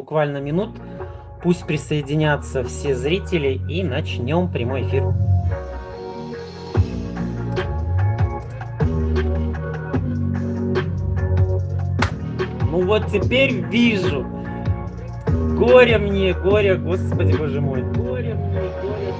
буквально минут. Пусть присоединятся все зрители и начнем прямой эфир. Ну вот теперь вижу. Горе мне, горе, Господи Боже мой. Горе мне, горе.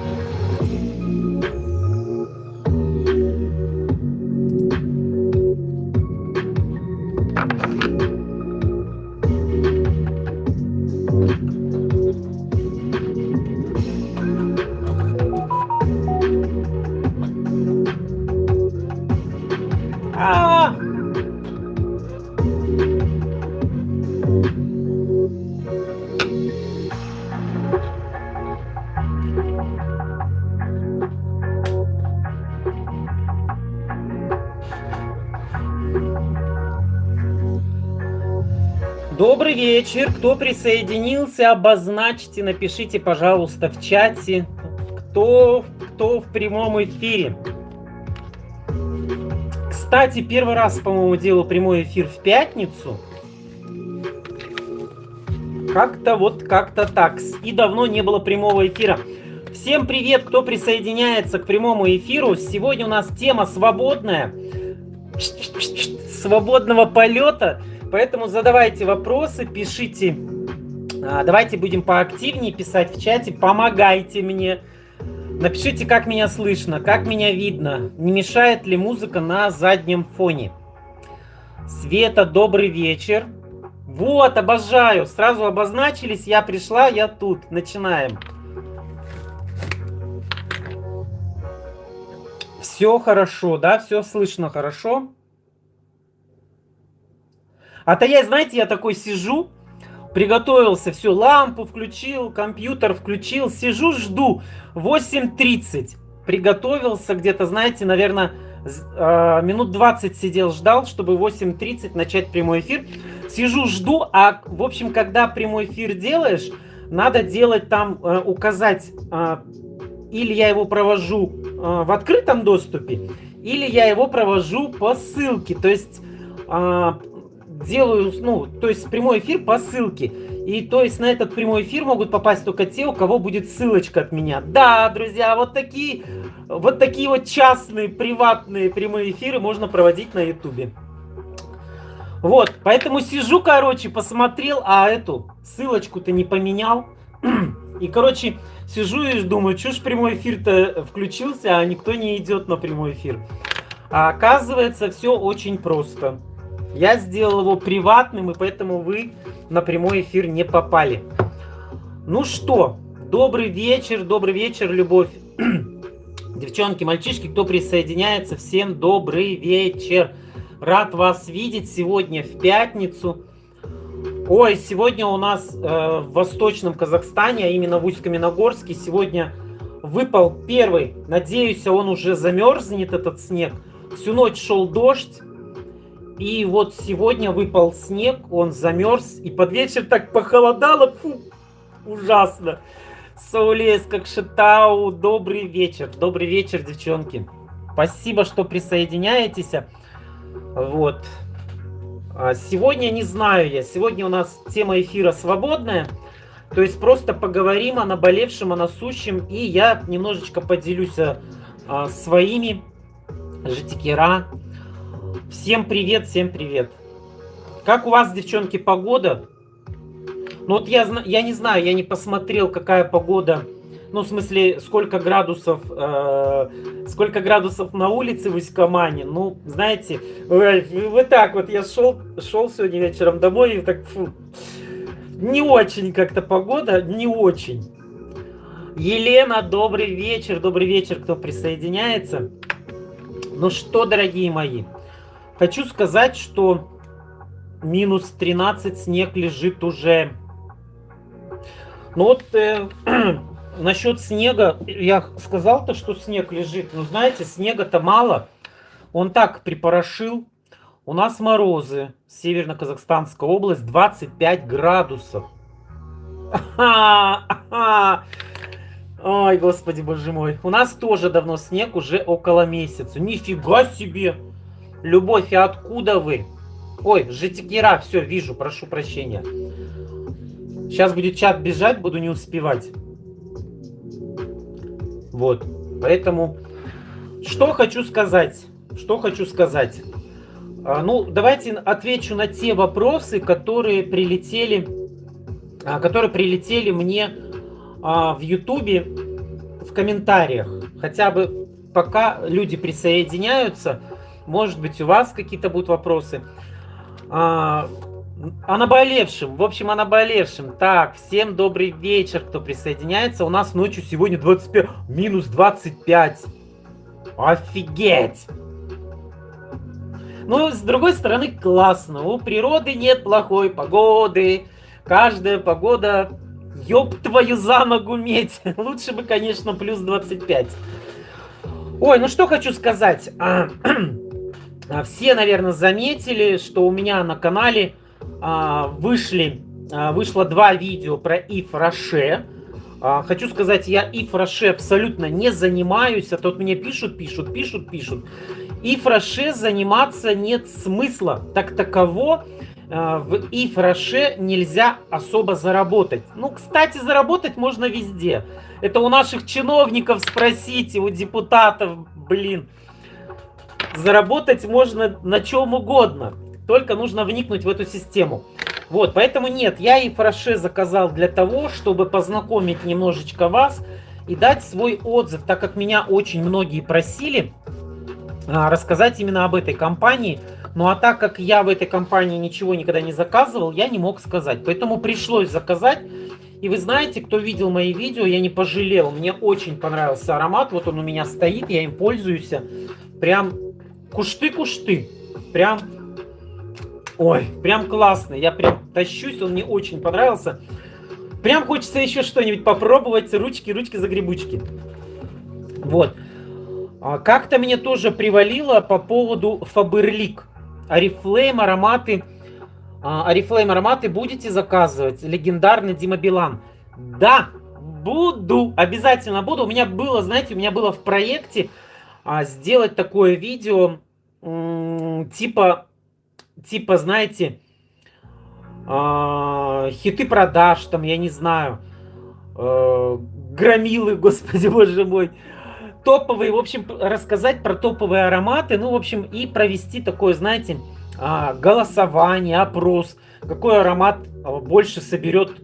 Добрый вечер. Кто присоединился, обозначьте, напишите, пожалуйста, в чате, кто в прямом эфире. Кстати, первый раз, по-моему, делаю прямой эфир в пятницу. Как-то так. И давно не было прямого эфира. Всем привет, кто присоединяется к прямому эфиру. Сегодня у нас тема свободная. Свободного полета. Поэтому задавайте вопросы, пишите. Давайте будем поактивнее писать в чате. Помогайте мне. Напишите, как меня слышно, как меня видно. Не мешает ли музыка на заднем фоне. Света, добрый вечер. Вот, обожаю. Сразу обозначились. Я пришла, я тут. Начинаем. Все хорошо, да? Все слышно хорошо? А-то я, знаете, я такой сижу, приготовился, все, лампу включил, компьютер включил, сижу, жду, 8:30. Приготовился где-то, знаете, наверное, минут 20 сидел, ждал, чтобы 8:30 начать прямой эфир. Сижу, жду, а, в общем, когда прямой эфир делаешь, надо делать там, указать, или я его провожу в открытом доступе, или я его провожу по ссылке, то есть... делаю, то есть прямой эфир по ссылке. И то есть на этот прямой эфир могут попасть только те, у кого будет ссылочка от меня. Да, друзья, вот такие вот частные, приватные прямые эфиры можно проводить на ютубе. Вот, поэтому сижу, короче, посмотрел, а эту ссылочку-то не поменял. И, короче, сижу и думаю, что ж прямой эфир-то включился, а никто не идет на прямой эфир. А оказывается, все очень просто. Я сделал его приватным, и поэтому вы на прямой эфир не попали. Ну что, добрый вечер, любовь. Девчонки, мальчишки, кто присоединяется, всем добрый вечер. Рад вас видеть сегодня в пятницу. Ой, сегодня у нас в Восточном Казахстане, а именно в Усть-Каменогорске, сегодня выпал первый. Надеюсь, он уже замерзнет, этот снег. Всю ночь шел дождь. И вот сегодня выпал снег, он замерз, и под вечер так похолодало, фу, ужасно. Саулес, как шатау, добрый вечер, девчонки. Спасибо, что присоединяетесь. Вот. Сегодня не знаю я, сегодня у нас тема эфира свободная, то есть просто поговорим о наболевшем, о насущем, и я немножечко поделюсь своими житикера. Всем привет, всем привет. Как у вас, девчонки, погода? Ну вот я не знаю, я не посмотрел, какая погода. Ну, в смысле, сколько градусов на улице в Усть-Камане. Ну, знаете, вот так вот я шел сегодня вечером домой и так, фу, не очень как-то погода, не очень. Елена, добрый вечер, кто присоединяется. Ну что, дорогие мои, хочу сказать, что минус 13 снег лежит уже. Ну вот насчет снега, я сказал-то, что снег лежит. Но знаете, снега-то мало. Он так припорошил. У нас морозы. Северно-Казахстанская область, 25 градусов. Ой, господи, боже мой. У нас тоже давно снег, уже около месяца. Нифига себе. Любовь, а откуда вы? Ой, житикера, все, вижу, прошу прощения. Сейчас будет чат бежать, буду не успевать. Вот. Поэтому, что хочу сказать. Что хочу сказать. Ну, давайте отвечу на те вопросы, которые прилетели мне в Ютубе в комментариях. Хотя бы пока люди присоединяются, может быть, у вас какие-то будут вопросы. О наболевшем. В общем, о наболевшем. Так, всем добрый вечер, кто присоединяется. У нас ночью сегодня 25, минус 25. Офигеть! Ну, с другой стороны, классно. У природы нет плохой погоды. Каждая погода, ёб твою за ногу медь. Лучше бы, конечно, плюс 25. Ой, ну что хочу сказать. Все, наверное, заметили, что у меня на канале вышло 2 видео про Ив Роше. Хочу сказать, я Ив Роше абсолютно не занимаюсь. А то мне пишут. Ив Роше заниматься нет смысла. Так таково, в Ив Роше нельзя особо заработать. Ну, кстати, заработать можно везде. Это у наших чиновников спросите, у депутатов, блин. Заработать можно на чем угодно. Только нужно вникнуть в эту систему. Вот, поэтому нет, я Ив Роше заказал для того, чтобы познакомить немножечко вас и дать свой отзыв, так как меня очень многие просили рассказать именно об этой компании. Ну а так как я в этой компании ничего никогда не заказывал, я не мог сказать. Поэтому пришлось заказать. И вы знаете, кто видел мои видео, я не пожалел. Мне очень понравился аромат. Вот он у меня стоит, я им пользуюсь. Прям кушты-кушты. Прям, ой, прям классный. Я прям тащусь, он мне очень понравился. Прям хочется еще что-нибудь попробовать. Ручки-загребучки. Вот. Как-то мне тоже привалило по поводу Faberlic. Oriflame ароматы будете заказывать? Легендарный Дима Билан. Да, буду, обязательно буду. У меня было, знаете, в проекте сделать такое видео, типа, знаете, хиты продаж, там, я не знаю, громилы, господи, боже мой. Топовые, в общем, рассказать про топовые ароматы, ну, в общем, и провести такое, знаете, голосование, опрос, какой аромат больше соберет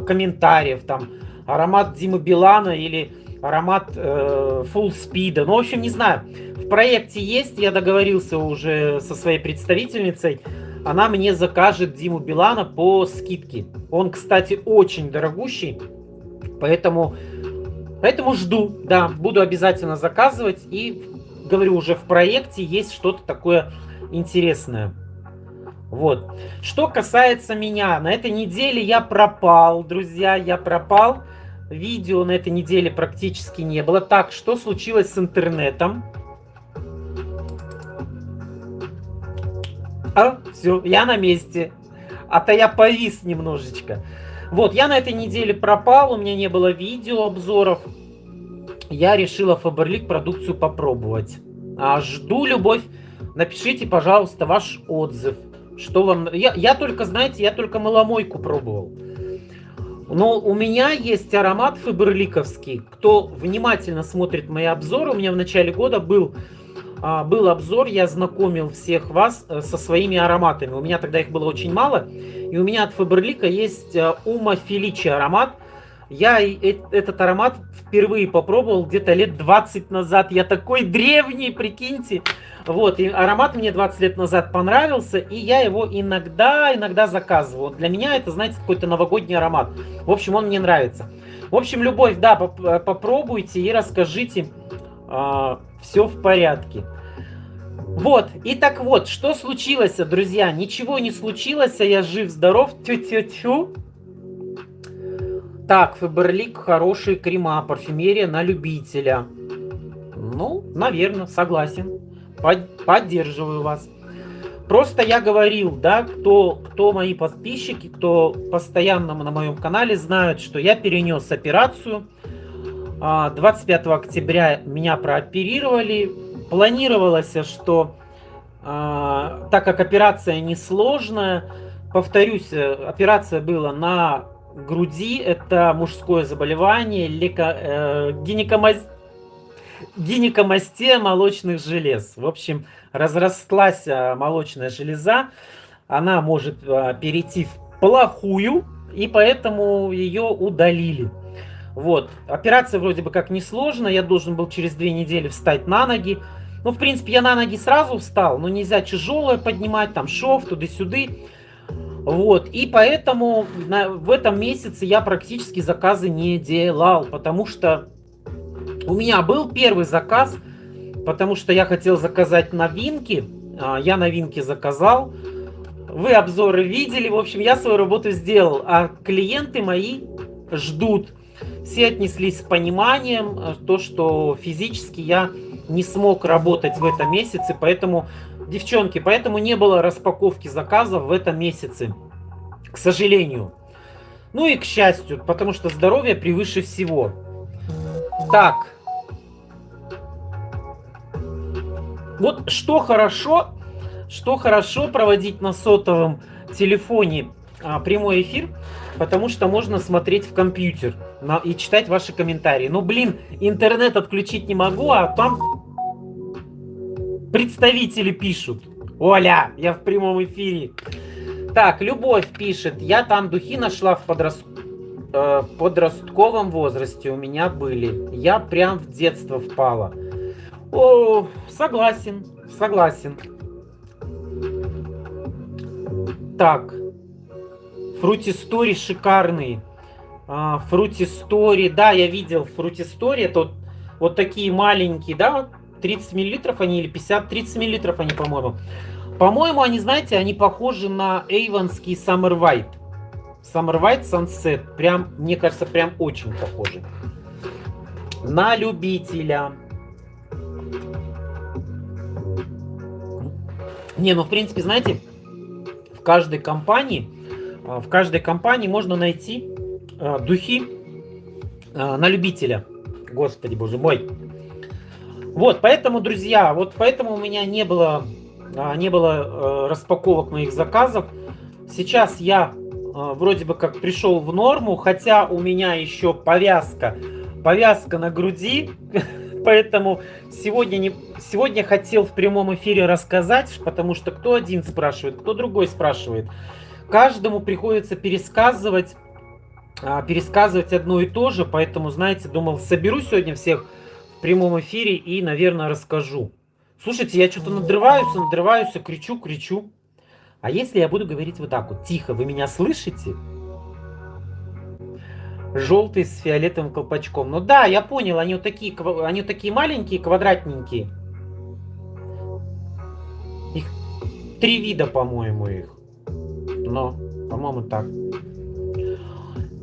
комментариев, там, аромат Димы Билана или аромат Full Speed, ну, в общем, не знаю, в проекте есть, я договорился уже со своей представительницей, она мне закажет Диму Билана по скидке, он, кстати, очень дорогущий, поэтому жду, да, буду обязательно заказывать. И, говорю, уже в проекте есть что-то такое интересное. Вот. Что касается меня, на этой неделе я пропал, друзья, я пропал. Видео на этой неделе практически не было. Так, что случилось с интернетом? Все, я на месте. А то я повис немножечко. Вот, я на этой неделе пропал, у меня не было видеообзоров. Я решила Faberlic продукцию попробовать. Жду, любовь. Напишите, пожалуйста, ваш отзыв. Что вам... Я только, знаете, я только мыломойку пробовал. Но у меня есть аромат фаберликовский. Кто внимательно смотрит мои обзоры, у меня в начале года был обзор, я знакомил всех вас со своими ароматами. У меня тогда их было очень мало. И у меня от Faberlic есть Ума Феличи аромат. Я этот аромат впервые попробовал где-то лет 20 назад. Я такой древний, прикиньте. Вот, и аромат мне 20 лет назад понравился, и я его иногда заказывал. Для меня это, знаете, какой-то новогодний аромат. В общем, он мне нравится. В общем, любовь, да, попробуйте и расскажите. Все в порядке. Вот, и так вот, что случилось, друзья? Ничего не случилось, я жив-здоров. Тю-тю-тю. Так, Faberlic хорошие крема, парфюмерия на любителя. Ну, наверное, согласен. Поддерживаю вас. Просто я говорил, да, кто мои подписчики, кто постоянно на моем канале, знают, что я перенес операцию. 25 октября меня прооперировали. Планировалось, что так как операция несложная, повторюсь, операция была на груди, это мужское заболевание, гинекомастия молочных желез. В общем, разрослась молочная железа, она может перейти в плохую, и поэтому ее удалили. Вот. Операция вроде бы как несложная, я должен был через 2 недели встать на ноги. Ну, в принципе, я на ноги сразу встал, но нельзя тяжелое поднимать, там шов, туды-сюды. Вот, и поэтому в этом месяце я практически заказы не делал, потому что у меня был первый заказ, потому что я хотел заказать новинки, я новинки заказал, вы обзоры видели, в общем, я свою работу сделал, а клиенты мои ждут. Все отнеслись с пониманием, то, что физически я не смог работать в этом месяце, поэтому, девчонки, поэтому не было распаковки заказов в этом месяце, к сожалению. Ну и к счастью, потому что здоровье превыше всего. Так. Вот что хорошо проводить на сотовом телефоне прямой эфир, потому что можно смотреть в компьютер и читать ваши комментарии. Но, блин, интернет отключить не могу, а там представители пишут. Оля, я в прямом эфире. Так, Любовь пишет, я там духи нашла в подростковом возрасте, у меня были. Я прям в детство впала. О, согласен. Так, Фрутистори шикарный. Фрутистори, да, я видел Фрутистори. Это вот такие маленькие, да, 30 миллилитров они или 50, 30 миллилитров они, по-моему. По-моему, они, знаете, они похожи на эйвонский Summer White. Summer White Sunset. Прям, мне кажется, прям очень похожи. На любителя. Не, ну, в принципе, знаете, в каждой компании можно найти духи на любителя. Господи, боже мой. Вот, поэтому, друзья, вот поэтому у меня не было распаковок моих заказов. Сейчас я вроде бы как пришел в норму, хотя у меня еще повязка на груди. Поэтому сегодня хотел в прямом эфире рассказать, потому что кто один спрашивает, кто другой спрашивает. Каждому приходится пересказывать одно и то же, поэтому, знаете, думал, соберу сегодня всех в прямом эфире и, наверное, расскажу. Слушайте, я что-то надрываюсь, кричу. А если я буду говорить вот так вот, тихо, вы меня слышите? Желтый с фиолетовым колпачком. Ну да, я понял, они такие маленькие, квадратненькие. Их 3 вида, по-моему, их. Но, по-моему, так.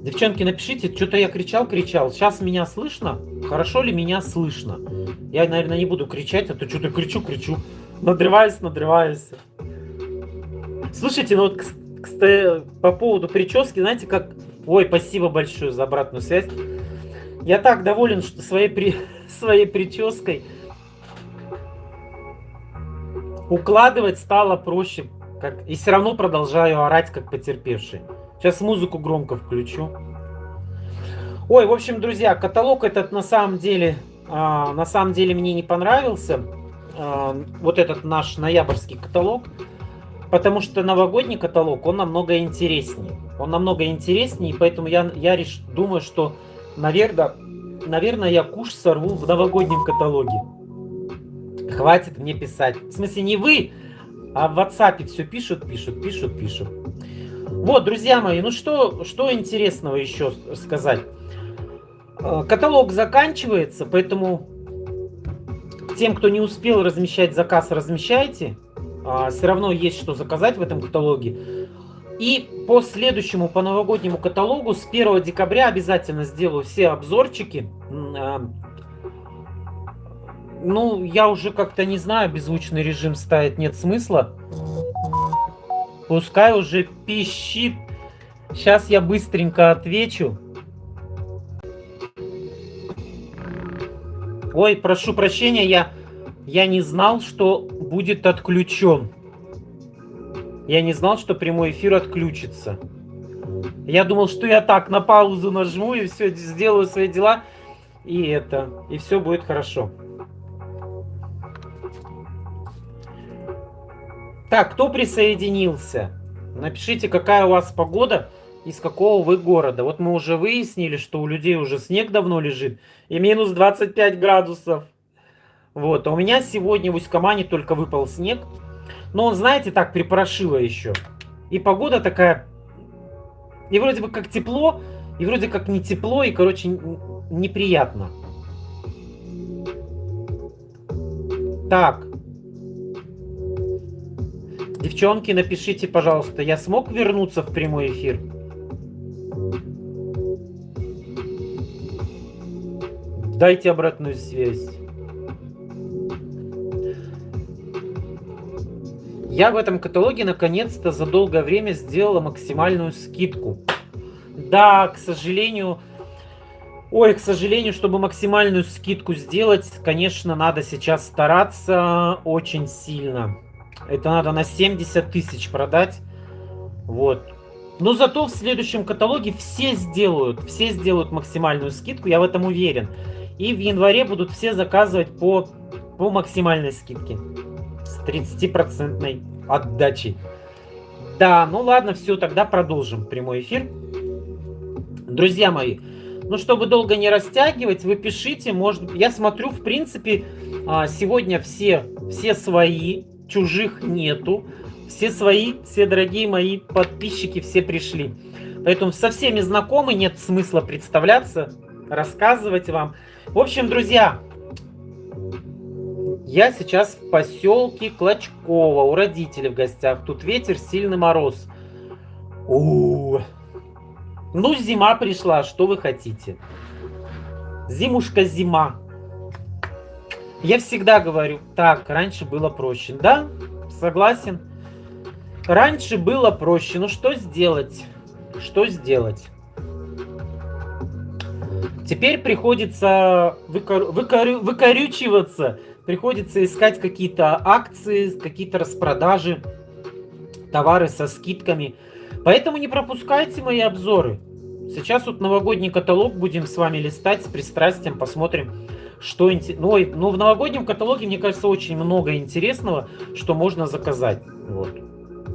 Девчонки, напишите, что-то я кричал. Сейчас меня слышно? Хорошо ли меня слышно? Я, наверное, не буду кричать, а то что-то кричу. Надрываюсь. Слушайте, ну вот, кстати, по поводу прически, знаете, как... Ой, спасибо большое за обратную связь. Я так доволен, что своей прической укладывать стало проще. И все равно продолжаю орать, как потерпевший. Сейчас музыку громко включу. Ой, в общем, друзья, каталог этот на самом деле мне не понравился. Вот этот наш ноябрьский каталог. Потому что новогодний каталог, он намного интереснее. И поэтому я думаю, что, наверное, я куш сорву в новогоднем каталоге. Хватит мне писать. В смысле, не вы, а в WhatsApp все пишут. Вот, друзья мои, ну что интересного еще сказать? Каталог заканчивается, поэтому тем, кто не успел размещать заказ, размещайте. Все равно есть что заказать в этом каталоге. И по следующему, по новогоднему каталогу с 1 декабря обязательно сделаю все обзорчики. Ну, я уже как-то не знаю, беззвучный режим ставить нет смысла. Пускай уже пищит. Сейчас я быстренько отвечу. Ой, прошу прощения, я не знал, что будет отключен. Я не знал, что прямой эфир отключится. Я думал, что я так на паузу нажму и все, сделаю свои дела, и все будет хорошо. Так, кто присоединился? Напишите, какая у вас погода, из какого вы города. Вот мы уже выяснили, что у людей уже снег давно лежит, и минус 25 градусов. Вот, а у меня сегодня в Усть-Камане только выпал снег. Но он, знаете, так припорошило еще. И погода такая, и вроде бы как тепло, и вроде как не тепло, и, короче, неприятно. Так, девчонки, напишите, пожалуйста, я смог вернуться в прямой эфир? Дайте обратную связь. Я в этом каталоге наконец-то за долгое время сделала максимальную скидку. Да, к сожалению, к сожалению, чтобы максимальную скидку сделать, конечно, надо сейчас стараться очень сильно. Это надо на 70 тысяч продать. Вот. Но зато в следующем каталоге все сделают максимальную скидку, я в этом уверен. И в январе будут все заказывать по максимальной скидке. С 30% отдачей. Да, ну ладно, все, тогда продолжим прямой эфир. Друзья мои, ну чтобы долго не растягивать, вы пишите, может, я смотрю, в принципе, сегодня все свои, чужих нету. Все свои, все дорогие мои подписчики, все пришли. Поэтому со всеми знакомы, нет смысла представляться, рассказывать вам. В общем, друзья, я сейчас в поселке Клочково, у родителей в гостях. Тут ветер, сильный мороз. Ну, зима пришла, что вы хотите? Зимушка, зима. Я всегда говорю, так, раньше было проще. Да, согласен. Раньше было проще. Ну, что сделать? Что сделать? Теперь приходится выкорючиваться. Приходится искать какие-то акции, какие-то распродажи, товары со скидками. Поэтому не пропускайте мои обзоры. Сейчас вот новогодний каталог будем с вами листать с пристрастием, посмотрим, что интересно. Ну, в новогоднем каталоге, мне кажется, очень много интересного, что можно заказать. Вот.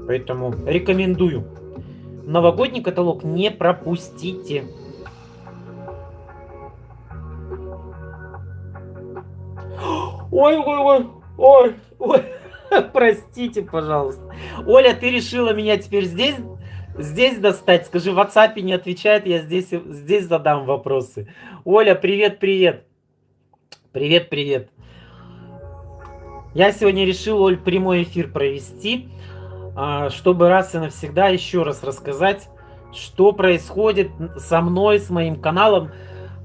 Поэтому рекомендую. Новогодний каталог не пропустите. Ой. Простите, пожалуйста. Оля, ты решила меня теперь здесь достать? Скажи, в WhatsApp не отвечает, я здесь задам вопросы. Оля, привет. Привет. Я сегодня решил, Оль, прямой эфир провести, чтобы раз и навсегда еще раз рассказать, что происходит со мной, с моим каналом.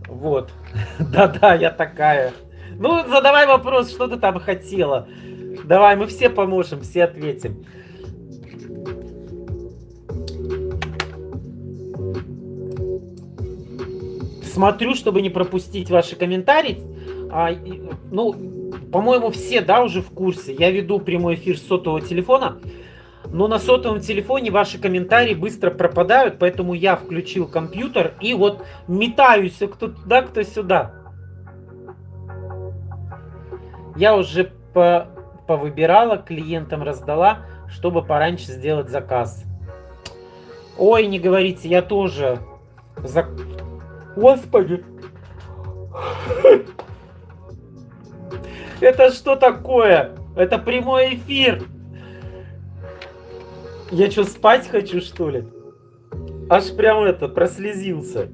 Вот. Да, я такая. Ну, задавай вопрос, что ты там хотела. Давай, мы все поможем, все ответим. Смотрю, чтобы не пропустить ваши комментарии. Ну, по-моему, все, да, уже в курсе. Я веду прямой эфир с сотового телефона. Но на сотовом телефоне ваши комментарии быстро пропадают, поэтому я включил компьютер и вот метаюсь кто туда, кто сюда. Я уже повыбирала, клиентам раздала, чтобы пораньше сделать заказ. Ой, не говорите, я тоже... Господи! Это что такое? Это прямой эфир! Я что, спать хочу, что ли? Аж прям прослезился.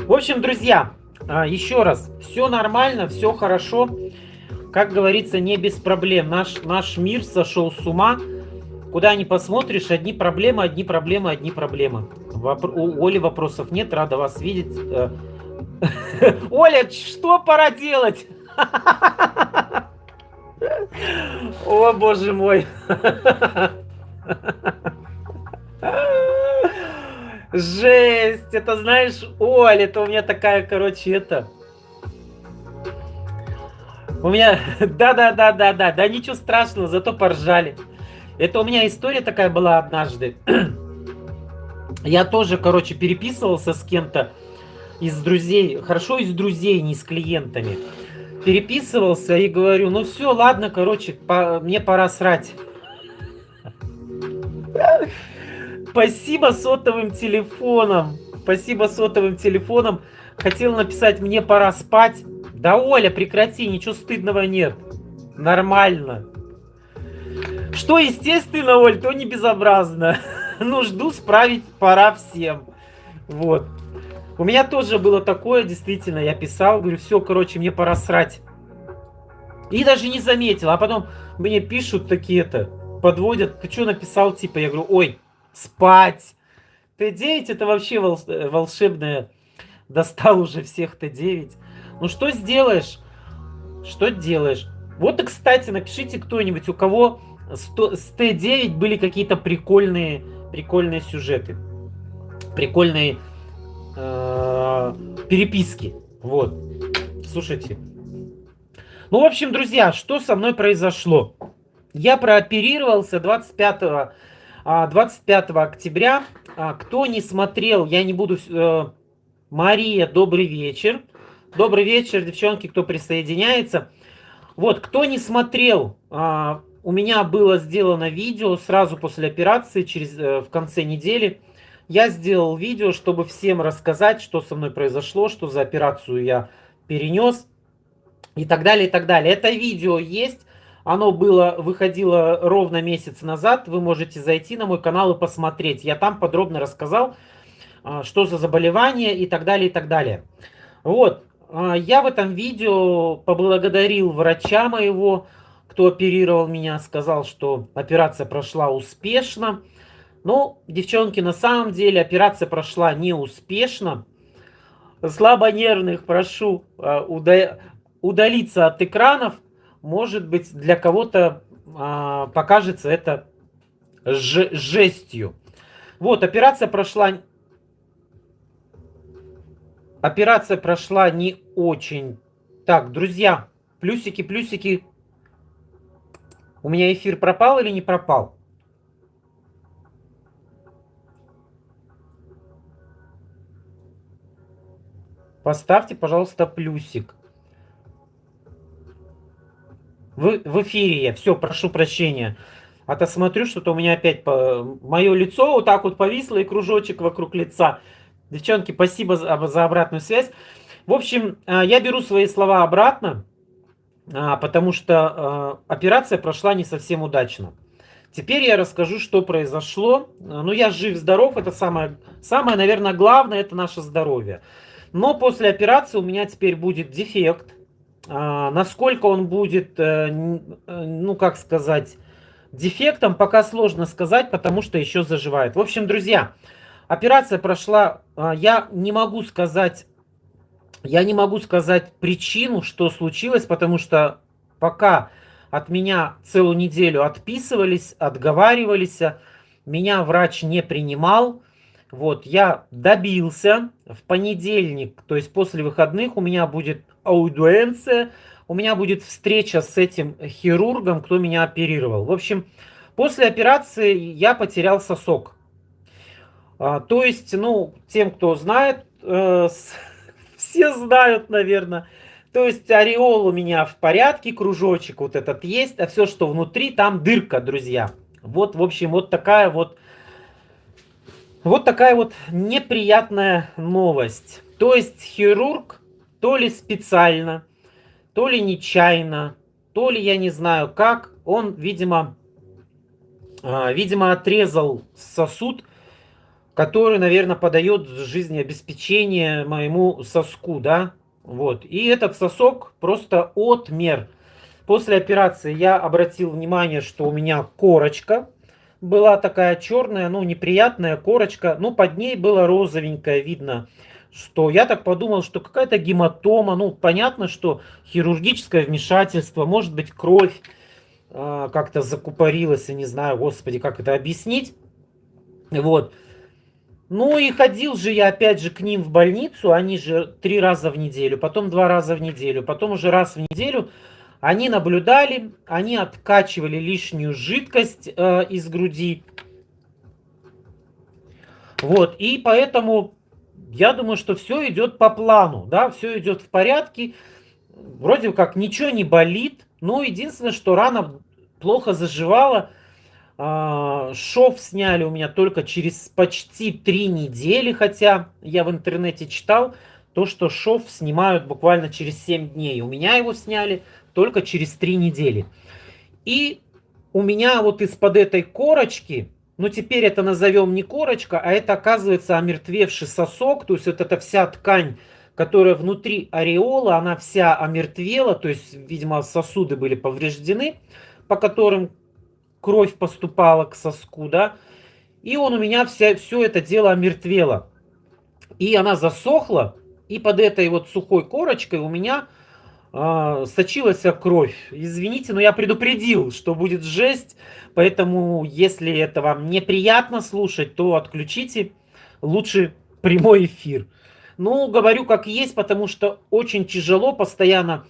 В общем, друзья, еще раз, все нормально, все хорошо. Как говорится, не без проблем. Наш мир сошел с ума. Куда ни посмотришь, одни проблемы. У Оли вопросов нет, рада вас видеть. Оля, что пора делать? О, боже мой. Жесть, это знаешь, Оль, это у меня такая, короче, у меня, да, ничего страшного, зато поржали. Это у меня история такая была однажды. Я тоже, короче, переписывался с кем-то из друзей. Хорошо, из друзей, не с клиентами. Переписывался и говорю, ну все, ладно, короче, мне пора срать. Спасибо сотовым телефоном. Спасибо сотовым телефоном. Хотел написать, мне пора спать. Да, Оля, прекрати, ничего стыдного нет. Нормально. Что естественно, Оль, то не безобразно. Нужду справить пора всем. Вот. У меня тоже было такое, действительно, я писал, говорю, все, короче, мне пора срать. И даже не заметил, а потом мне пишут такие-то, подводят, ты что написал, типа, я говорю, ой, спать. Т9 это вообще волшебное, достал уже всех Т9. Ну что сделаешь? Что делаешь? Вот и, кстати, напишите кто-нибудь, у кого с Т9 были какие-то прикольные сюжеты. Прикольные переписки. Вот. Слушайте. Ну, в общем, друзья, что со мной произошло? Я прооперировался 25 октября. Кто не смотрел, я не буду... Мария, добрый вечер. Добрый вечер, девчонки, кто присоединяется. Вот, кто не смотрел, у меня было сделано видео сразу после операции, в конце недели. Я сделал видео, чтобы всем рассказать, что со мной произошло, что за операцию я перенес и так далее, и так далее. Это видео есть, оно выходило ровно месяц назад. Вы можете зайти на мой канал и посмотреть. Я там подробно рассказал, что за заболевание и так далее, и так далее. Вот, я в этом видео поблагодарил врача моего, кто оперировал меня, сказал, что операция прошла успешно. Но, девчонки, на самом деле операция прошла неуспешно. Слабонервных прошу удалиться от экранов. Может быть, для кого-то покажется это жестью. Вот, операция прошла не очень. Так, друзья, плюсики, плюсики. У меня эфир пропал или не пропал? Поставьте, пожалуйста, плюсик. В эфире я. Все, прошу прощения. А то смотрю, что-то у меня опять мое лицо вот так вот повисло и кружочек вокруг лица. Девчонки, спасибо за обратную связь. В общем, я беру свои слова обратно, потому что операция прошла не совсем удачно. Теперь я расскажу, что произошло. Ну, я жив-здоров, это самое, наверное, главное, это наше здоровье. Но после операции у меня теперь будет дефект. Насколько он будет, ну, как сказать, дефектом, пока сложно сказать, потому что еще заживает. В общем, друзья, операция прошла, я не могу сказать причину, что случилось, потому что пока от меня целую неделю отписывались, отговаривались, меня врач не принимал. Вот, я добился. В понедельник, то есть после выходных, у меня будет аудиенция, у меня будет встреча с этим хирургом, кто меня оперировал. В общем, после операции я потерял сосок. То есть, ну, тем, кто знает, все знают, наверное. То есть ореол у меня в порядке, кружочек вот этот есть, а все, что внутри, там дырка, друзья. Вот, в общем, вот такая вот неприятная новость. То есть хирург то ли специально, то ли нечаянно, то ли я не знаю как, он, видимо, отрезал сосуд, который, наверное, подает жизнеобеспечение моему соску, да, вот. И этот сосок просто отмер. После операции я обратил внимание, что у меня корочка была такая черная, ну, неприятная корочка, ну, под ней было розовенькое, видно, что я так подумал, что какая-то гематома, ну, понятно, что хирургическое вмешательство, может быть, кровь как-то закупорилась, я не знаю, господи, как это объяснить, вот. Ну и ходил же я опять же к ним в больницу, они же 3 раза в неделю, потом 2 раза в неделю, потом уже раз в неделю Они наблюдали, они откачивали лишнюю жидкость из груди. Вот, и поэтому я думаю, что все идет по плану, да, все идет в порядке. Вроде как ничего не болит, но единственное, что рана плохо заживала. Шов сняли у меня только через почти 3 недели, хотя я в интернете читал то, что шов снимают буквально через 7 дней. У меня его сняли только через 3 недели. И у меня вот из-под этой корочки, ну теперь это назовем не корочка, а это оказывается омертвевший сосок, то есть вот эта вся ткань, которая внутри ореола, она вся омертвела, то есть, видимо, сосуды были повреждены, по которым кровь поступала к соску, да, и он у меня все это дело омертвело. И она засохла, и под этой вот сухой корочкой у меня сочилась кровь. Извините, но я предупредил, что будет жесть, поэтому если это вам неприятно слушать, то отключите лучше прямой эфир. Ну, говорю как есть, потому что очень тяжело, постоянно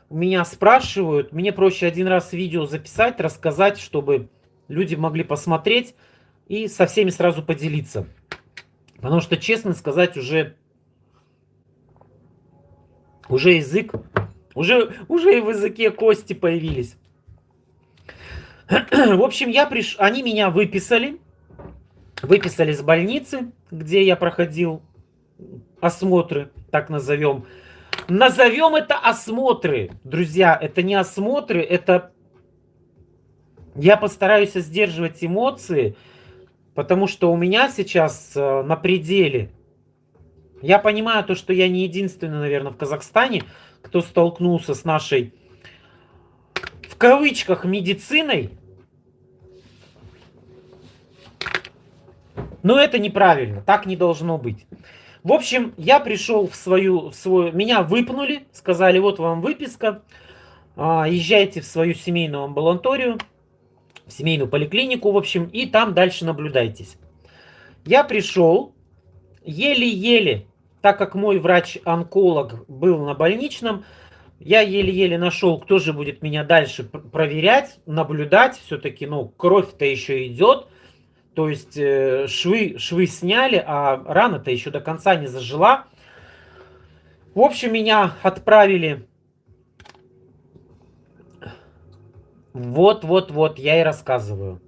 меня спрашивают. Мне проще один раз видео записать, рассказать, чтобы люди могли посмотреть и со всеми сразу поделиться. Потому что, честно сказать, уже язык, уже и в языке кости появились. В общем, они меня выписали с больницы, где я проходил осмотры, так назовем. Назовем это осмотры, друзья. Это не осмотры, это... Я постараюсь сдерживать эмоции, потому что у меня сейчас на пределе. Я понимаю то, что я не единственный, наверное, в Казахстане, кто столкнулся с нашей, в кавычках, медициной. Но это неправильно, так не должно быть. В общем, я пришел меня выпнули, сказали, вот вам выписка, езжайте в свою семейную амбулаторию, в семейную поликлинику, в общем, и там дальше наблюдайтесь. Я пришел, еле-еле, так как мой врач-онколог был на больничном, я еле-еле нашел, кто же будет меня дальше проверять, наблюдать. Все-таки, ну, кровь-то еще идет. То есть швы сняли, а рана-то еще до конца не зажила. В общем, меня отправили... Вот, я и рассказываю.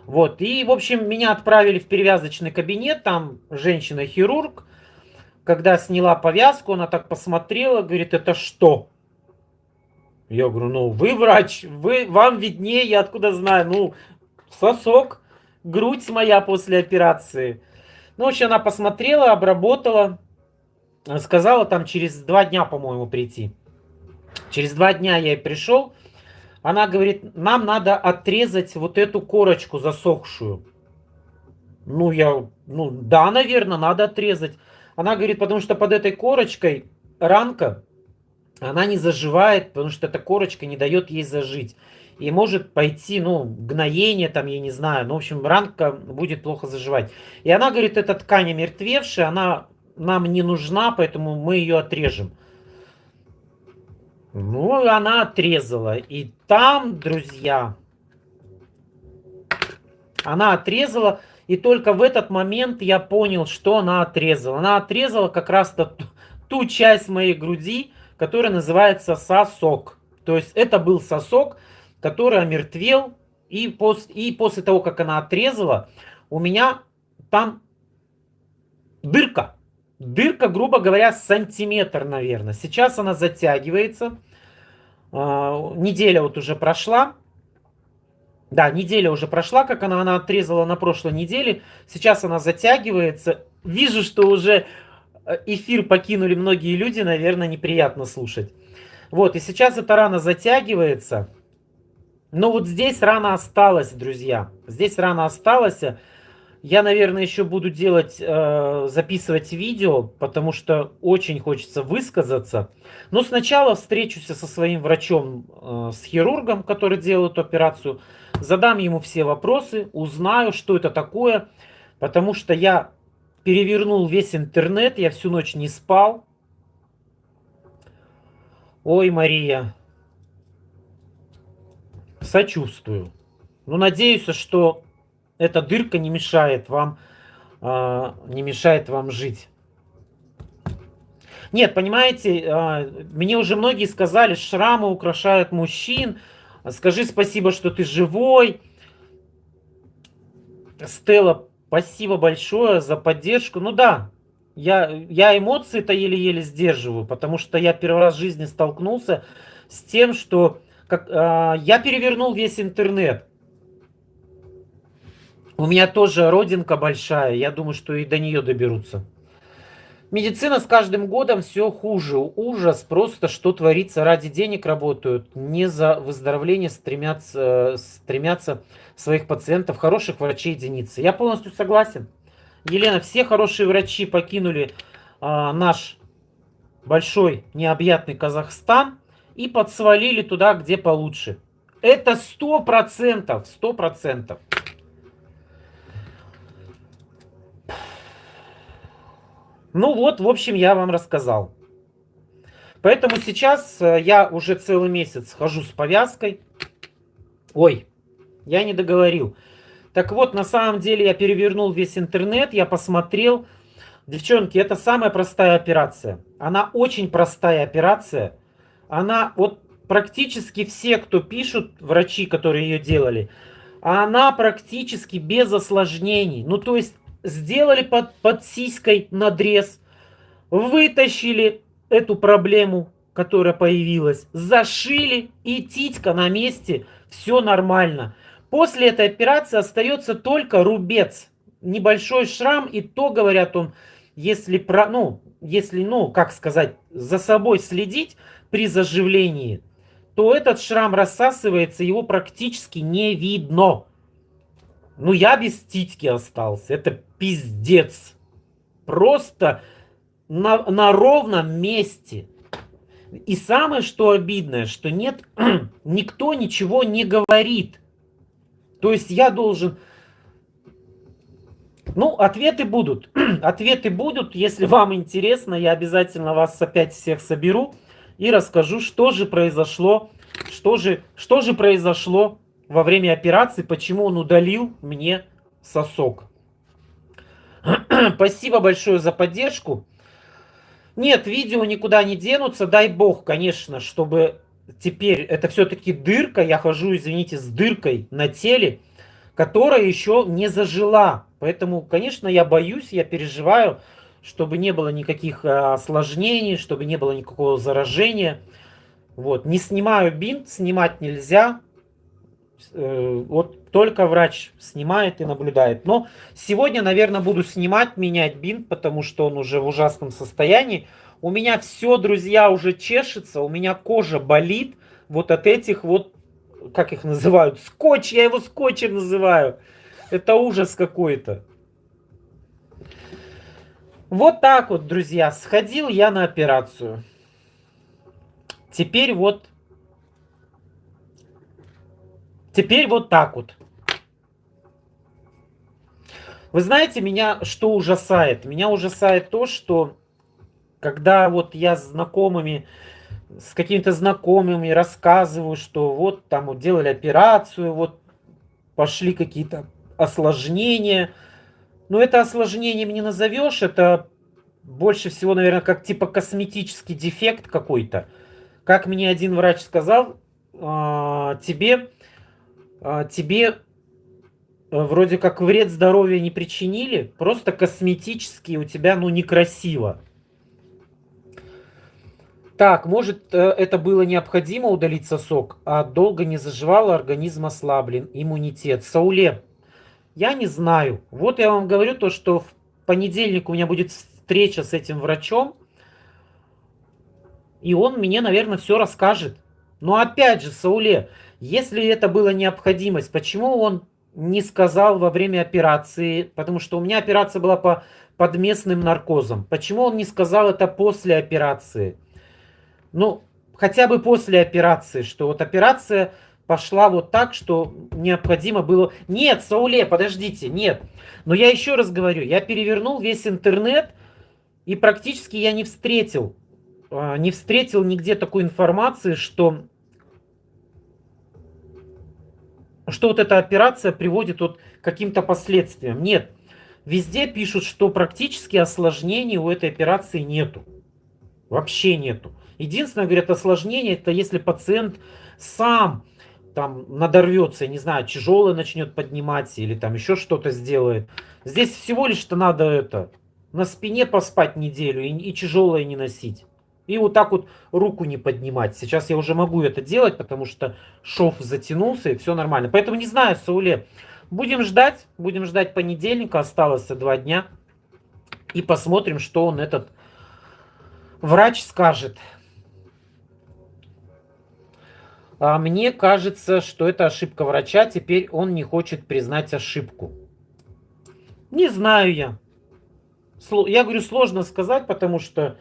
Вот, и, в общем, меня отправили в перевязочный кабинет, там женщина-хирург. Когда сняла повязку, она так посмотрела, говорит, это что? Я говорю, ну, вы врач, вам виднее, я откуда знаю, ну, сосок, грудь моя после операции. Ну, в общем, она посмотрела, обработала, сказала там через 2 дня, по-моему, прийти. Через 2 дня я и пришел. Она говорит, нам надо отрезать вот эту корочку засохшую. Ну, да, наверное, надо отрезать. Она говорит, потому что под этой корочкой ранка, она не заживает, потому что эта корочка не дает ей зажить. И может пойти, ну, гноение там, я не знаю. Ну, в общем, ранка будет плохо заживать. И она говорит, эта ткань омертвевшая, она нам не нужна, поэтому мы ее отрежем. Ну, она отрезала. И там, друзья, она отрезала. И только в этот момент я понял, что она отрезала. Она отрезала как раз ту часть моей груди, которая называется сосок. То есть это был сосок, который омертвел. И после того, как она отрезала, у меня там дырка. Дырка, грубо говоря, сантиметр, наверное. Сейчас она затягивается. Неделя вот уже прошла. Да, неделя уже прошла, как она отрезала на прошлой неделе. Сейчас она затягивается. Вижу, что уже эфир покинули многие люди, наверное, неприятно слушать. Вот, и сейчас эта рана затягивается. Но вот здесь рана осталась, друзья. Здесь рана осталась. Я, наверное, еще буду записывать видео, потому что очень хочется высказаться. Но сначала встречусь со своим врачом, с хирургом, который делает эту операцию. Задам ему все вопросы, узнаю, что это такое. Потому что я перевернул весь интернет, я всю ночь не спал. Ой, Мария. Сочувствую. Ну, надеюсь, что эта дырка не мешает вам жить. Нет, понимаете, мне уже многие сказали, шрамы украшают мужчин. Скажи спасибо, что ты живой. Стелла, спасибо большое за поддержку. Ну да, я эмоции-то еле-еле сдерживаю, потому что я первый раз в жизни столкнулся с тем, что я перевернул весь интернет. У меня тоже родинка большая, я думаю, что и до нее доберутся. Медицина с каждым годом все хуже. Ужас просто, что творится. Ради денег работают. Не за выздоровление стремятся своих пациентов. Хороших врачей единицы. Я полностью согласен. Елена, все хорошие врачи покинули наш большой необъятный Казахстан и подсвалили туда, где получше. Это 100%. 100%. Ну вот, в общем, я вам рассказал. Поэтому сейчас я уже целый месяц хожу с повязкой. Ой, я не договорил. Так вот, на самом деле я перевернул весь интернет, я посмотрел. Девчонки, это самая простая операция. Она очень простая операция. Она вот практически все, кто пишут, врачи, которые ее делали, она практически без осложнений. Ну, то есть сделали под сиськой надрез, вытащили эту проблему, которая появилась, зашили, и титька на месте, все нормально. После этой операции остается только рубец, небольшой шрам, и то, говорят, он, если, как сказать, за собой следить при заживлении, то этот шрам рассасывается, его практически не видно. Ну, я без титьки остался, это пиздец. Просто на ровном месте. И самое, что обидное, что нет, никто ничего не говорит. То есть я должен... Ну, ответы будут. Ответы будут. Если вам интересно, я обязательно вас опять всех соберу и расскажу, что же произошло, что же произошло во время операции, почему он удалил мне сосок. Спасибо большое за поддержку. Нет, видео никуда не денутся, дай бог, конечно, чтобы теперь это все-таки дырка, я хожу, извините, с дыркой на теле, которая еще не зажила. Поэтому, конечно, я боюсь, я переживаю, чтобы не было никаких осложнений, чтобы не было никакого заражения. Вот, не снимаю бинт, снимать нельзя. Вот только врач снимает и наблюдает. Но сегодня, наверное, буду снимать, менять бинт, потому что он уже в ужасном состоянии. У меня все, друзья, уже чешется, у меня кожа болит вот от этих вот, как их называют, скотч, я его скотчем называю. Это ужас какой-то. Вот так вот, друзья, сходил я на операцию. Теперь вот так вот. Вы знаете, меня что ужасает? Меня ужасает то, что когда вот я с какими-то знакомыми рассказываю, что вот там вот делали операцию, вот пошли какие-то осложнения. Но это осложнением не назовешь, это больше всего, наверное, как типа косметический дефект какой-то. Как мне один врач сказал, тебе вроде как вред здоровью не причинили, просто косметически у тебя, ну, некрасиво. Так, может, это было необходимо удалить сосок, а долго не заживало, организм ослаблен, иммунитет. Сауле, я не знаю. Вот я вам говорю то, что в понедельник у меня будет встреча с этим врачом, и он мне, наверное, все расскажет. Но опять же, Сауле, если это была необходимость, почему он не сказал во время операции? Потому что у меня операция была под местным наркозом. Почему он не сказал это после операции? Ну, хотя бы после операции, что вот операция пошла вот так, что необходимо было... Нет, Сауле, подождите, нет. Но я еще раз говорю, я перевернул весь интернет, и практически я не встретил нигде такой информации, что что вот эта операция приводит вот к каким-то последствиям. Нет. Везде пишут, что практически осложнений у этой операции нету. Вообще нету. Единственное, говорят, осложнение, это если пациент сам там надорвется, я не знаю, тяжелое начнет поднимать или там еще что-то сделает. Здесь всего лишь-то надо это, на спине поспать неделю и тяжелое не носить. И вот так вот руку не поднимать. Сейчас я уже могу это делать, потому что шов затянулся и все нормально. Поэтому не знаю, Сауле, будем ждать понедельника, осталось 2 дня. И посмотрим, что он этот врач скажет. А мне кажется, что это ошибка врача. Теперь он не хочет признать ошибку. Не знаю я. Я говорю, сложно сказать, потому что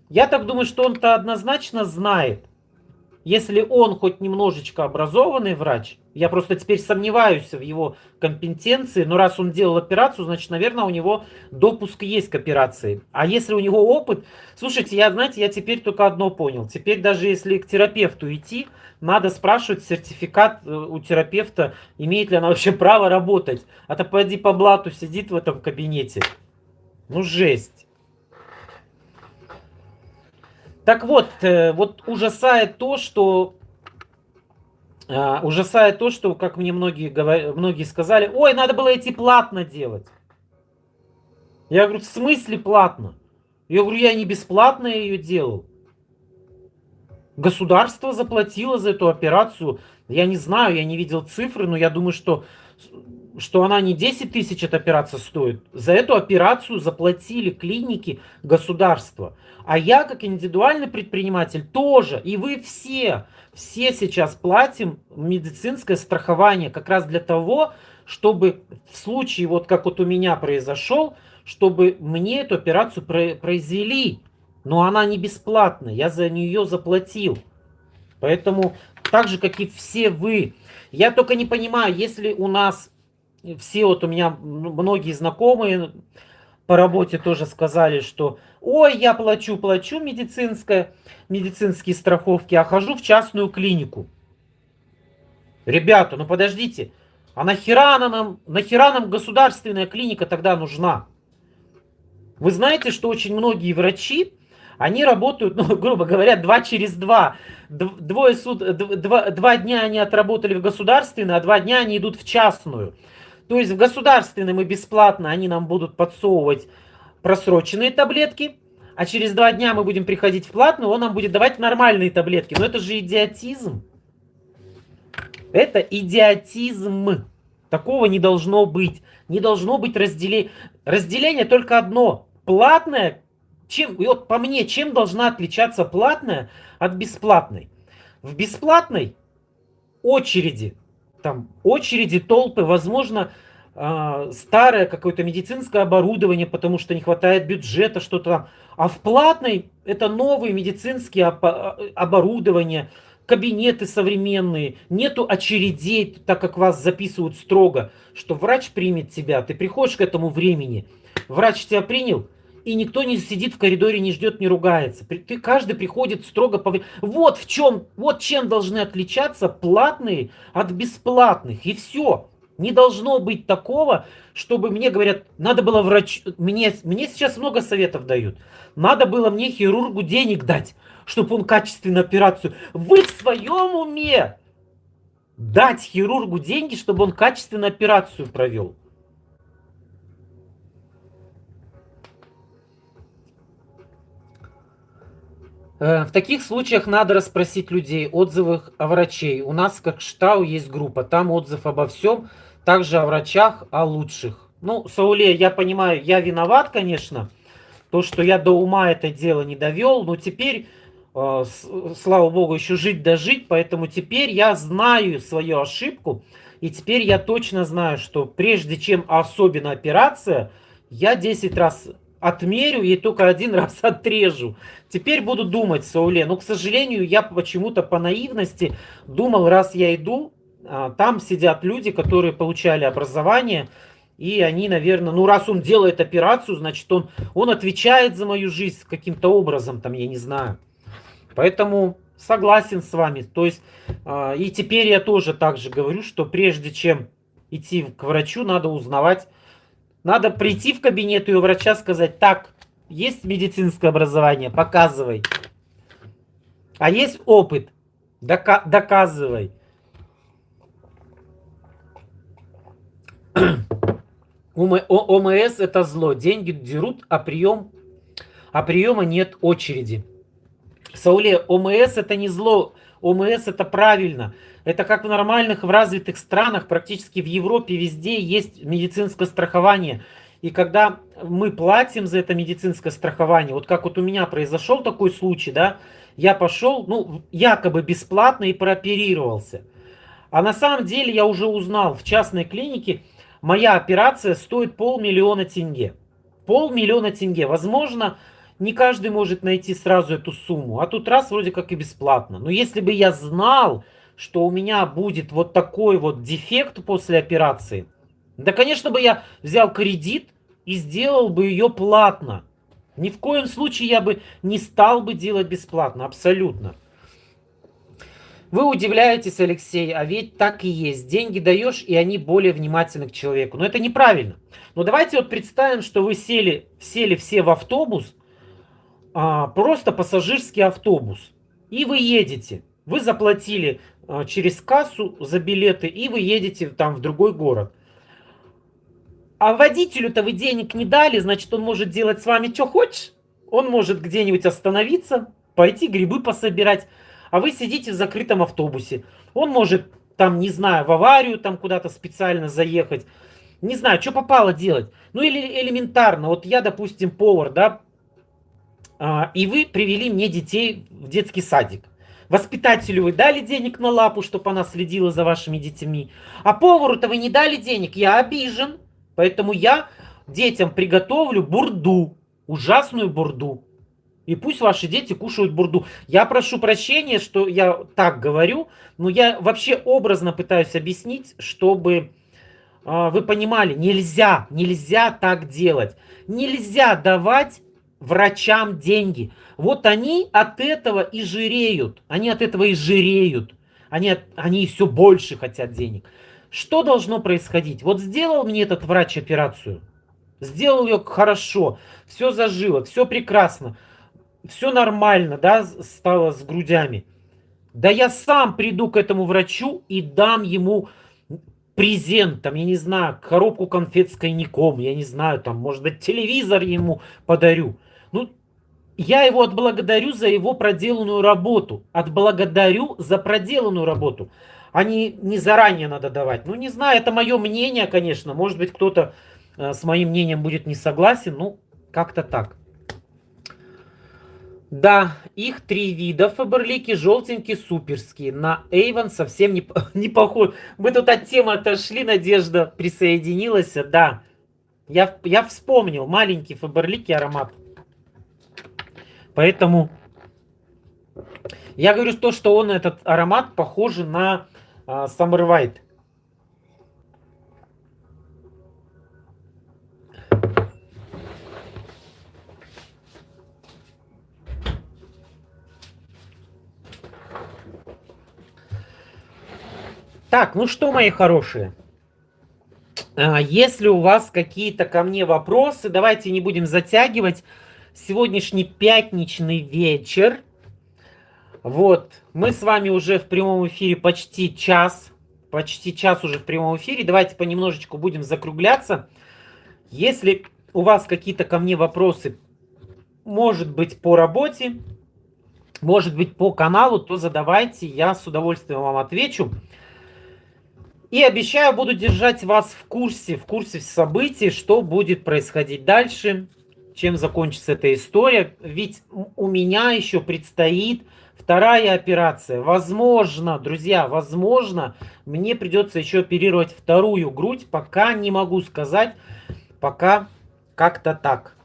я так думаю, что он-то однозначно знает. Если он хоть немножечко образованный врач, я просто теперь сомневаюсь в его компетенции, но раз он делал операцию, значит, наверное, у него допуск есть к операции. А если у него опыт, слушайте, знаете, я теперь только одно понял. Теперь даже если к терапевту идти, надо спрашивать сертификат у терапевта, имеет ли она вообще право работать. А то пойди по блату сидит в этом кабинете. Ну, жесть. Так вот, вот ужасает то, что, как мне многие сказали, ой, надо было идти платно делать. Я говорю, в смысле платно? Я говорю, я не бесплатно ее делал. Государство заплатило за эту операцию. Я не знаю, я не видел цифры, но я думаю, что она не 10 тысяч эта операция стоит. За эту операцию заплатили клиники государство. А я, как индивидуальный предприниматель, тоже. И вы все сейчас платим медицинское страхование как раз для того, чтобы в случае, вот как вот у меня произошел, чтобы мне эту операцию произвели. Но она не бесплатная, я за нее заплатил. Поэтому так же, как и все вы. Я только не понимаю, если у нас все, вот у меня многие знакомые по работе тоже сказали, что ой, я плачу медицинские страховки, а хожу в частную клинику. Ребята, ну подождите, а нахера нам государственная клиника тогда нужна? Вы знаете, что очень многие врачи, они работают, ну, грубо говоря, 2 через 2. 2 дня они отработали в государственной, а 2 дня они идут в частную. То есть в государственном и бесплатно они нам будут подсовывать просроченные таблетки, а через 2 дня мы будем приходить в платную, он нам будет давать нормальные таблетки. Но это же идиотизм. Это идиотизм. Такого не должно быть. Не должно быть разделения. Разделение только одно. Платное, и вот по мне, чем должна отличаться платная от бесплатной? В бесплатной очереди, толпы, возможно, старое какое-то медицинское оборудование, потому что не хватает бюджета, что-то там. А в платной это новые медицинские оборудования, кабинеты современные, нету очередей, так как вас записывают строго, что врач примет тебя, ты приходишь к этому времени, врач тебя принял, и никто не сидит в коридоре, не ждет, не ругается. Каждый приходит строго по... Вот чем должны отличаться платные от бесплатных. И все. Не должно быть такого, чтобы мне говорят, надо было врач... Мне сейчас много советов дают. Надо было мне хирургу денег дать, чтобы он качественную операцию... Вы в своем уме? Дать хирургу деньги, чтобы он качественную операцию провел. В таких случаях надо расспросить людей, отзывах о врачей. У нас, как Штау, есть группа, там отзыв обо всем, также о врачах, о лучших. Ну, Сауле, я понимаю, я виноват, конечно, то, что я до ума это дело не довел, но теперь, слава богу, еще жить да жить, поэтому теперь я знаю свою ошибку, и теперь я точно знаю, что прежде чем особенно операция, я 10 раз отмерю и только 1 раз отрежу. Теперь буду думать, Сауле. Но, к сожалению, я почему-то по наивности думал, раз я иду, там сидят люди, которые получали образование, и они, наверное, ну раз он делает операцию, значит он отвечает за мою жизнь каким-то образом, там, я не знаю. Поэтому Согласен с вами. То есть, и теперь я тоже так же говорю, что прежде чем идти к врачу, надо узнавать, надо прийти в кабинет и у врача сказать: так, есть медицинское образование, показывай. А есть опыт, доказывай. ОМС это зло. Деньги дерут, а приема нет очереди. Сауле, ОМС это не зло, ОМС это правильно. Это как в нормальных, в развитых странах, практически в Европе везде есть медицинское страхование. И когда мы платим за это медицинское страхование, вот как вот у меня произошел такой случай, да, я пошел, ну, якобы бесплатно и прооперировался. А на самом деле я уже узнал, в частной клинике моя операция стоит 500 000 тенге. 500 000 тенге. Возможно, не каждый может найти сразу эту сумму. А тут раз вроде как и бесплатно. Но если бы я знал, что у меня будет вот такой вот дефект после операции, да, конечно бы я взял кредит и сделал бы ее платно. Ни в коем случае я бы не стал бы делать бесплатно. Абсолютно. Вы удивляетесь, Алексей, а ведь так и есть. Деньги даешь, и они более внимательны к человеку. Но это неправильно. Но давайте вот представим, что вы сели все в автобус, просто пассажирский автобус, и вы едете. Вы заплатили через кассу за билеты, и вы едете там в другой город. А водителю-то вы денег не дали, значит, он может делать с вами что хочешь. Он может где-нибудь остановиться, пойти грибы пособирать, а вы сидите в закрытом автобусе. Он может там, не знаю, в аварию там куда-то специально заехать. Не знаю, что попало делать. Ну или элементарно, вот я, допустим, повар, да, и вы привели мне детей в детский садик. Воспитателю вы дали денег на лапу, чтобы она следила за вашими детьми. А повару-то вы не дали денег, я обижен. Поэтому я детям приготовлю бурду, ужасную бурду. И пусть ваши дети кушают бурду. Я прошу прощения, что я так говорю, но я вообще образно пытаюсь объяснить, чтобы вы понимали, нельзя так делать. Нельзя давать врачам деньги. Вот они от этого и жиреют. Они от этого и жиреют. Они все больше хотят денег. Что должно происходить? Вот сделал мне этот врач операцию. Сделал ее хорошо. Все зажило, все прекрасно. Все нормально, да, стало с грудями. Да я сам приду к этому врачу и дам ему презент, там, я не знаю, коробку конфет с коньяком, я не знаю, там, может быть, телевизор ему подарю. Ну, я его отблагодарю за его проделанную работу. Отблагодарю за проделанную работу. А не заранее надо давать. Ну, не знаю, это мое мнение, конечно. Может быть, кто-то с моим мнением будет не согласен. Ну, как-то так. Да, их 3 вида фаберлики, желтенькие, суперские. На Avon совсем не похож. Мы тут от темы отошли, Надежда присоединилась. Да, я вспомнил маленький фаберлики аромат. Поэтому я говорю то, что он, этот аромат, похож на Summer White. Так, ну что, мои хорошие, если у вас какие-то ко мне вопросы, давайте не будем затягивать. Сегодняшний пятничный вечер. Вот, мы с вами уже в прямом эфире почти час. Почти час уже в прямом эфире. Давайте понемножечку будем закругляться. Если у вас какие-то ко мне вопросы, может быть, по работе, может быть, по каналу, то задавайте, я с удовольствием вам отвечу. И обещаю, буду держать вас в курсе событий, что будет происходить дальше, чем закончится эта история. Ведь у меня еще предстоит вторая операция. Возможно, друзья, возможно, мне придется еще оперировать вторую грудь. Пока не могу сказать, пока как-то так.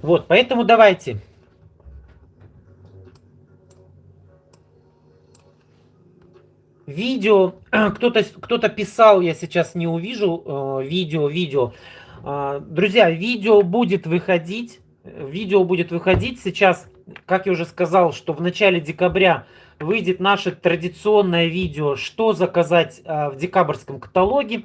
Вот, поэтому давайте. Видео, кто-то писал, я сейчас не увижу, видео. Друзья, видео будет выходить. Видео будет выходить сейчас, как я уже сказал, что в начале декабря выйдет наше традиционное видео, что заказать в декабрьском каталоге.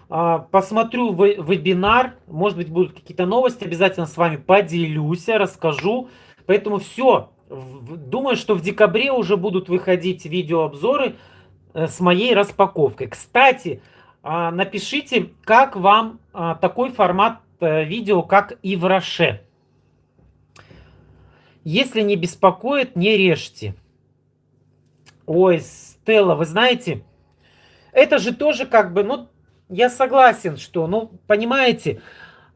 Посмотрю вебинар, может быть, будут какие-то новости, обязательно с вами поделюсь, расскажу. Поэтому все, думаю, что в декабре уже будут выходить видеообзоры с моей распаковкой. Кстати, напишите, как вам такой формат видео, как и в Роше. Если не беспокоит, не режьте. Ой, Стелла, вы знаете, это же тоже как бы, ну, я согласен, что, ну, понимаете,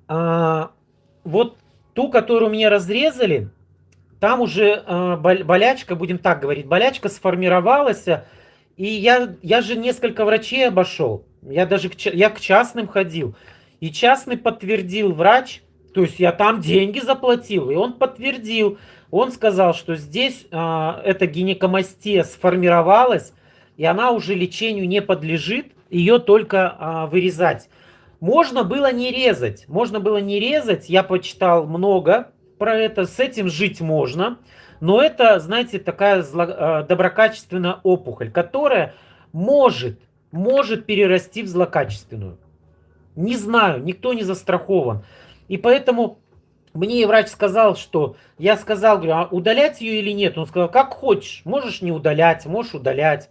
вот ту, которую мне разрезали, там уже болячка, будем так говорить, болячка сформировалась, и я же несколько врачей обошел. Я даже я к частным ходил. И частный подтвердил врач, то есть я там деньги заплатил, и он подтвердил. Он сказал, что здесь эта гинекомастия сформировалась, и она уже лечению не подлежит, ее только вырезать. Можно было не резать, я почитал много про это, с этим жить можно. Но это, знаете, такая доброкачественная опухоль, которая может перерасти в злокачественную. Не знаю, никто не застрахован. И поэтому мне врач сказал, что я сказал, говорю, а удалять ее или нет? Он сказал, как хочешь, можешь не удалять, можешь удалять.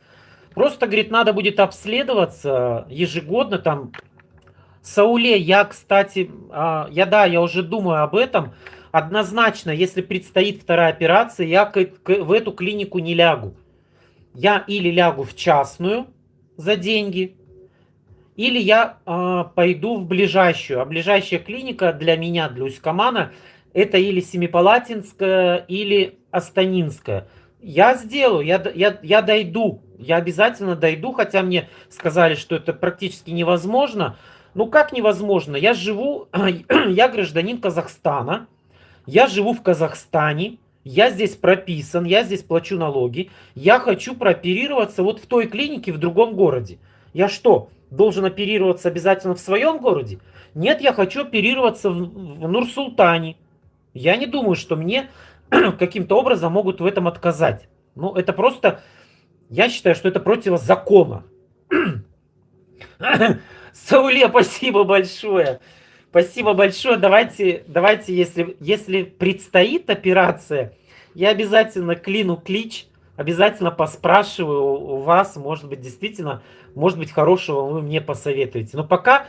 Просто, говорит, надо будет обследоваться ежегодно там. Сауле, я, кстати, я уже думаю об этом. Однозначно, если предстоит вторая операция, я в эту клинику не лягу. Я или лягу в частную за деньги, или я пойду в ближайшую. А ближайшая клиника для меня, для Усть-Камана, это или Семипалатинская, или Астанинская. Я сделаю, я дойду. Я обязательно дойду, хотя мне сказали, что это практически невозможно. Ну как невозможно? Я гражданин Казахстана. Я живу в Казахстане, я здесь прописан, я здесь плачу налоги. Я хочу прооперироваться вот в той клинике в другом городе. Я что, должен оперироваться обязательно в своем городе? Нет, я хочу оперироваться в Нур-Султане. Я не думаю, что мне каким-то образом могут в этом отказать. Ну, это просто, я считаю, что это противозаконно. Сауле, спасибо большое. Спасибо большое. Давайте, если предстоит операция, я обязательно клину клич, обязательно поспрашиваю у вас, может быть, действительно, может быть, хорошего вы мне посоветуете. Но пока,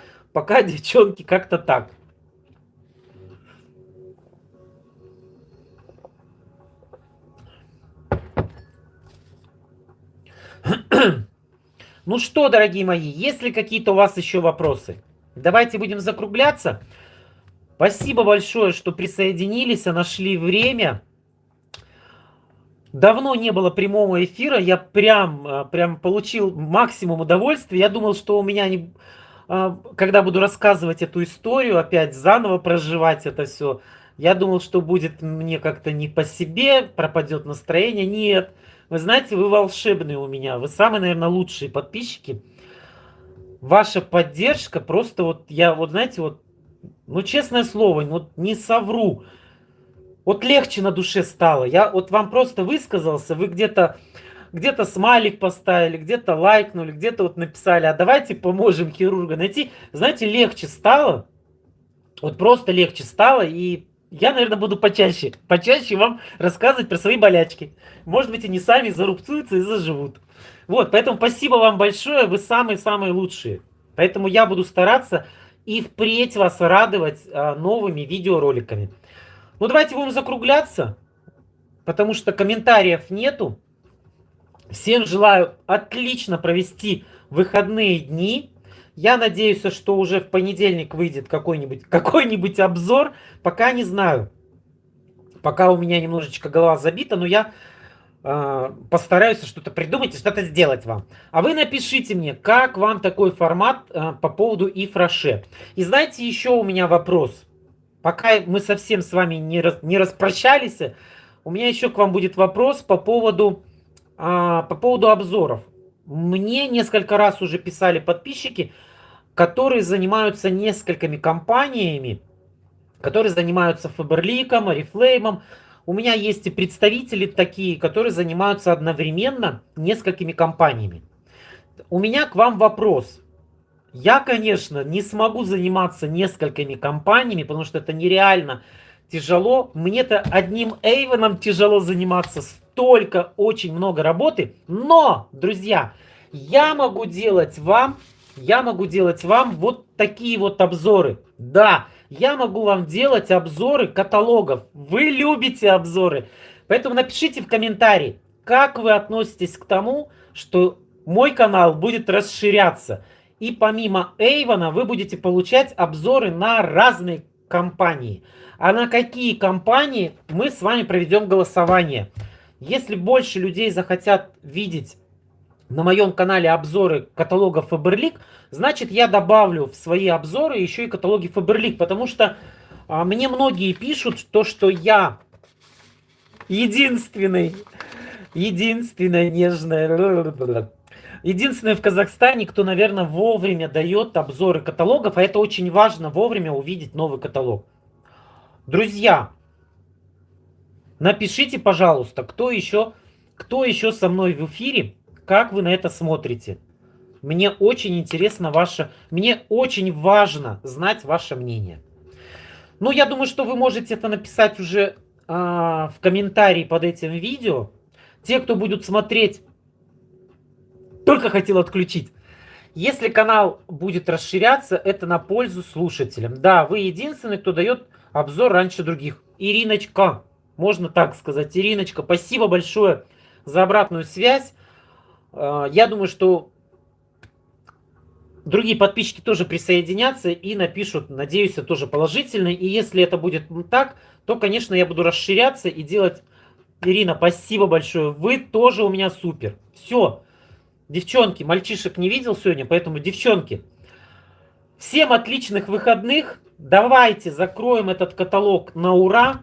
девчонки, как-то так. Ну что, дорогие мои, есть ли какие-то у вас еще вопросы? Давайте будем закругляться. Спасибо большое, что присоединились, нашли время. Давно не было прямого эфира, я прям получил максимум удовольствия. Я думал, что у меня когда буду рассказывать эту историю, опять заново проживать это все, я думал, что будет мне как-то не по себе, пропадет настроение. Нет, вы знаете, вы волшебные у меня, вы самые, наверное, лучшие подписчики. Ваша поддержка просто знаете, ну честное слово, вот не совру. Вот легче на душе стало. Я вот вам просто высказался, вы где-то смайлик поставили, где-то лайкнули, где-то вот написали, а давайте поможем хирургу найти. Знаете, легче стало. Вот просто легче стало. И я, наверное, буду почаще вам рассказывать про свои болячки. Может быть, они сами зарубцуются и заживут. Вот, поэтому спасибо вам большое, вы самые-самые лучшие. Поэтому я буду стараться и впредь вас радовать новыми видеороликами. Ну, давайте будем закругляться, потому что комментариев нету. Всем желаю отлично провести выходные дни. Я надеюсь, что уже в понедельник выйдет какой-нибудь обзор. Пока не знаю. Пока у меня немножечко голова забита, но я постараюсь что-то придумать и что-то сделать вам. А вы напишите мне, как вам такой формат по поводу Ив Роше. И знаете, еще у меня вопрос. Пока мы совсем с вами не распрощались, у меня еще к вам будет вопрос по поводу обзоров. Мне несколько раз уже писали подписчики, которые занимаются несколькими компаниями, которые занимаются Фаберликом, Oriflame. У меня есть и представители такие, которые занимаются одновременно несколькими компаниями. У меня к вам вопрос. Я, конечно, не смогу заниматься несколькими компаниями, потому что это нереально тяжело. Мне-то одним Эйвеном тяжело заниматься, столько, очень много работы. Но, друзья, я могу делать вам вот такие вот обзоры. Да, я могу вам делать обзоры каталогов. Вы любите обзоры. Поэтому напишите в комментарии, как вы относитесь к тому, что мой канал будет расширяться. И помимо Эйвона вы будете получать обзоры на разные компании. А на какие компании мы с вами проведем голосование. Если больше людей захотят видеть на моем канале обзоры каталога Faberlic, значит я добавлю в свои обзоры еще и каталоги Faberlic. Потому что мне многие пишут то, что я единственная нежная... Единственный в Казахстане, кто, наверное, вовремя дает обзоры каталогов, а это очень важно, вовремя увидеть новый каталог. Друзья, напишите, пожалуйста, кто еще со мной в эфире, как вы на это смотрите. Мне очень интересно мне очень важно знать ваше мнение. Ну, я думаю, что вы можете это написать уже в комментарии под этим видео. Те, кто будут смотреть... Только хотел отключить. Если канал будет расширяться, это на пользу слушателям. Да, вы единственный, кто дает обзор раньше других. Ириночка, можно так сказать. Ириночка, спасибо большое за обратную связь. Я думаю, что другие подписчики тоже присоединятся и напишут, надеюсь, тоже положительно. И если это будет так, то, конечно, я буду расширяться и делать... Ирина, спасибо большое. Вы тоже у меня супер. Все. Девчонки, мальчишек не видел сегодня, поэтому, девчонки, всем отличных выходных. Давайте закроем этот каталог на ура.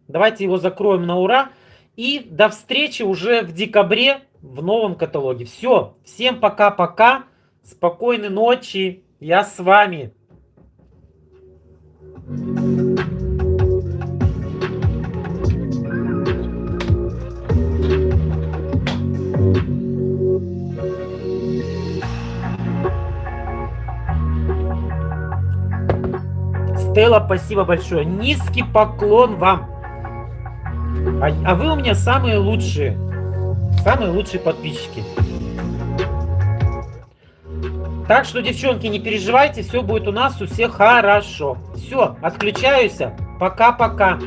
Давайте его закроем на ура. И до встречи уже в декабре в новом каталоге. Все. Всем пока-пока. Спокойной ночи. Я с вами. Стелла, спасибо большое. Низкий поклон вам. А вы у меня самые лучшие подписчики. Так что, девчонки, не переживайте, все будет у нас у всех хорошо. Все, отключаюсь. Пока-пока.